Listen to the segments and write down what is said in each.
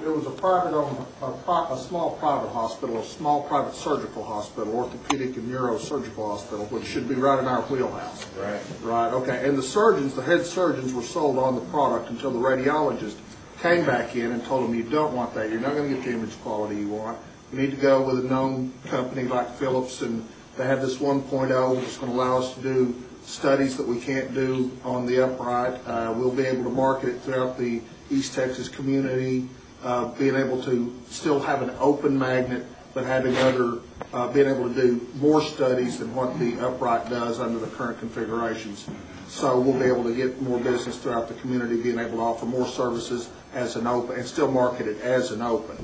It was a a small private hospital, a small private surgical hospital, orthopedic and neurosurgical hospital, which should be right in our wheelhouse. Right. Right, okay. And the surgeons, the head surgeons, were sold on the product until the radiologist came back in and told them, you don't want that. You're not going to get the image quality you want. You need to go with a known company like Philips, and they have this 1.0 that's going to allow us to do studies that we can't do on the upright. We'll be able to market it throughout the East Texas community, being able to still have an open magnet, but having other, being able to do more studies than what the upright does under the current configurations. So we'll be able to get more business throughout the community, being able to offer more services as an open, and still market it as an open.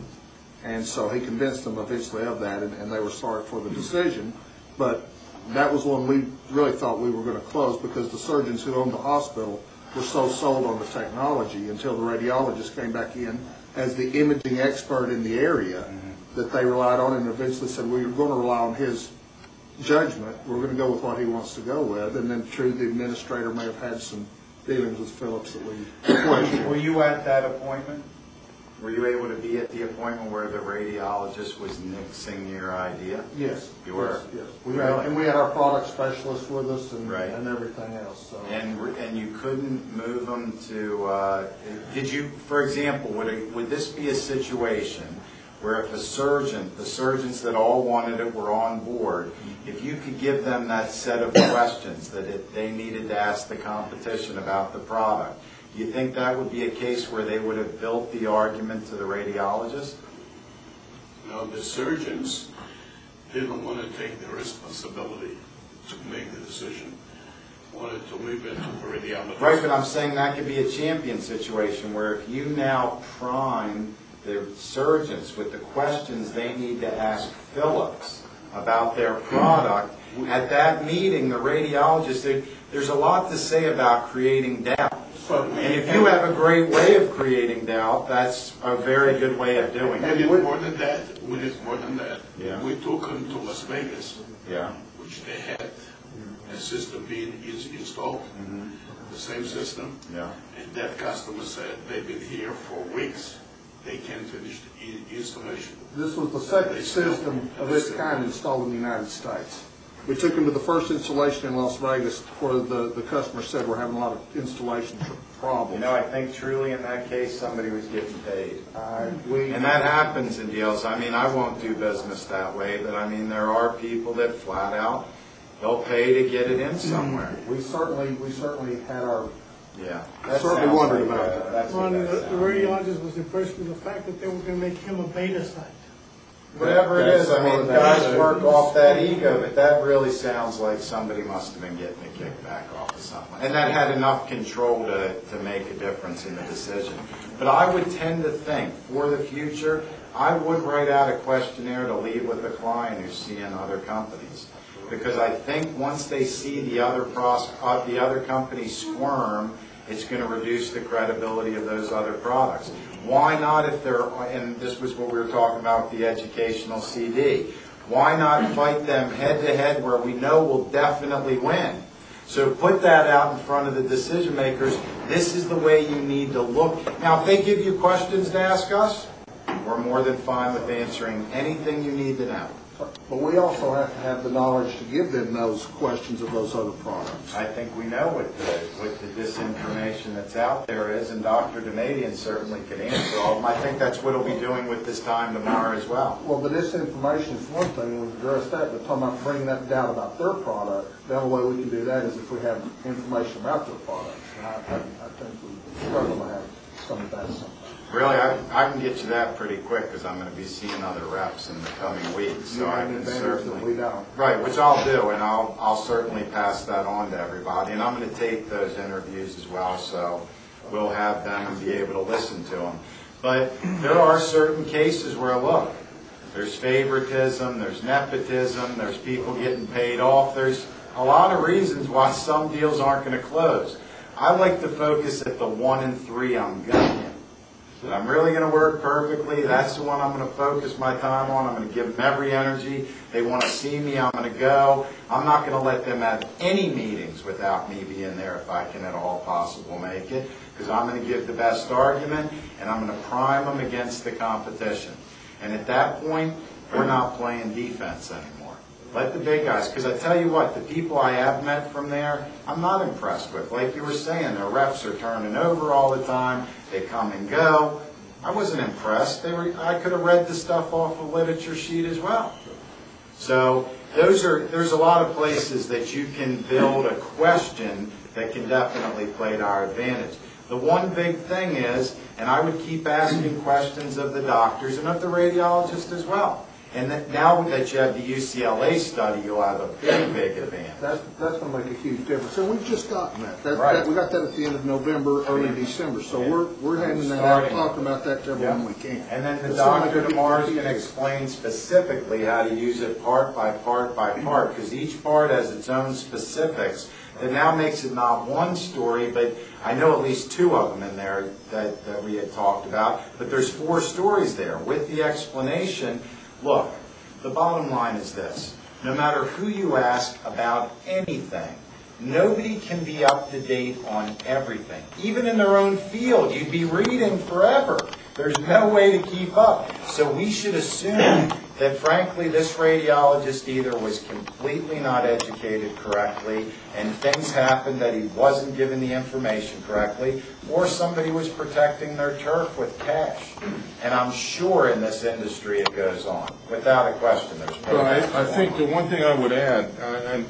And so he convinced them eventually of that, and they were sorry for the decision. But that was one we really thought we were going to close, because the surgeons who owned the hospital were so sold on the technology until the radiologist came back in as the imaging expert in the area that they relied on, and eventually said, we're going to rely on his judgment. We're going to go with what he wants to go with. And then, true, the administrator may have had some dealings with Phillips that we questioned. Were you at that appointment? Were you able to be at the appointment where the radiologist was nixing your idea? Yes. You were? Yes. We really? And we had our product specialist with us and, right. and everything else. So. And you couldn't move them to, did you, for example, would this be a situation where if the surgeons that all wanted it were on board, if you could give them that set of questions that they needed to ask the competition about the product, do you think that would be a case where they would have built the argument to the radiologist? No, the surgeons didn't want to take the responsibility to make the decision. Wanted to leave it to the radiologist. Right, but I'm saying that could be a champion situation where if you now prime the surgeons with the questions they need to ask Philips about their product, at that meeting, the radiologist, there's a lot to say about creating doubt. And if you have a great way of creating doubt, that's a very good way of doing it. We did more than that. We did more than that. Yeah. We took them to Las Vegas, yeah. which they had a system being installed, the same system. Yeah. And that customer said they've been here for weeks. They can't finish the installation. This was the second system of its kind installed in the United States. We took them to the first installation in Las Vegas where the customer said we're having a lot of installation problems. You know, I think truly in that case somebody was getting paid. And that happens in deals. I mean, I won't do business that way, but I mean, there are people that flat out, they'll pay to get it in somewhere. We certainly had our... Yeah. Certainly wondered about that. Well, the radiologist was impressed with the fact that they were going to make him a beta site. Whatever it is, I mean, guys work off that ego, but that really sounds like somebody must have been getting a kickback off of something. And that had enough control to make a difference in the decision. But I would tend to think, for the future, I would write out a questionnaire to leave with a client who's seeing other companies. Because I think once they see the other companies squirm, it's going to reduce the credibility of those other products. Why not, if they're, and this was what we were talking about, the educational CD, why not fight them head-to-head where we know we'll definitely win? So put that out in front of the decision makers. This is the way you need to look. Now, if they give you questions to ask us, we're more than fine with answering anything you need to know. But we also have to have the knowledge to give them those questions of those other products. I think we know what the disinformation that's out there is, and Dr. Damadian certainly can answer all of them. I think that's what he'll be doing with this time tomorrow as well. Well, the disinformation is one thing, and we've addressed that, but talking about bringing that doubt about their product, the only way we can do that is if we have information about their products. And I think we struggle to have some of that sometimes. Really, I can get you that pretty quick because I'm going to be seeing other reps in the coming weeks. So I can certainly, right, which I'll do, and I'll certainly pass that on to everybody. And I'm going to take those interviews as well, so we'll have them and be able to listen to them. But there are certain cases where, look, there's favoritism, there's nepotism, there's people getting paid off. There's a lot of reasons why some deals aren't going to close. I like to focus at the 1 and 3 I'm going to hit. that I'm really going to work perfectly. That's the one I'm going to focus my time on. I'm going to give them every energy. They want to see me, I'm going to go. I'm not going to let them have any meetings without me being there if I can at all possible make it, because I'm going to give the best argument, and I'm going to prime them against the competition. And at that point, we're not playing defense anymore. Let the big guys, because I tell you what, the people I have met from there, I'm not impressed with. Like you were saying, their reps are turning over all the time. They come and go. I wasn't impressed. I could have read the stuff off a literature sheet as well. So there's a lot of places that you can build a question that can definitely play to our advantage. The one big thing is, and I would keep asking questions of the doctors and of the radiologists as well. And that now that you have the UCLA study, you'll have a big advantage. That's going to make a huge difference. And we've just gotten that. Right. We got that at the end of November, early December. So we're handing that out, talking about that to everyone we can. And then the doctor tomorrow is going to explain specifically how to use it part by part by part, because each part has its own specifics. That now makes it not one story, but I know at least 2 of them in there that we had talked about. But there's 4 stories there with the explanation. Look, the bottom line is this. No matter who you ask about anything, nobody can be up to date on everything. Even in their own field, you'd be reading forever. There's no way to keep up. So we should assume that, frankly, this radiologist either was completely not educated correctly and things happened that he wasn't given the information correctly, or somebody was protecting their turf with cash. And I'm sure in this industry it goes on. Without a question, there's Well, I think the one thing I would add, and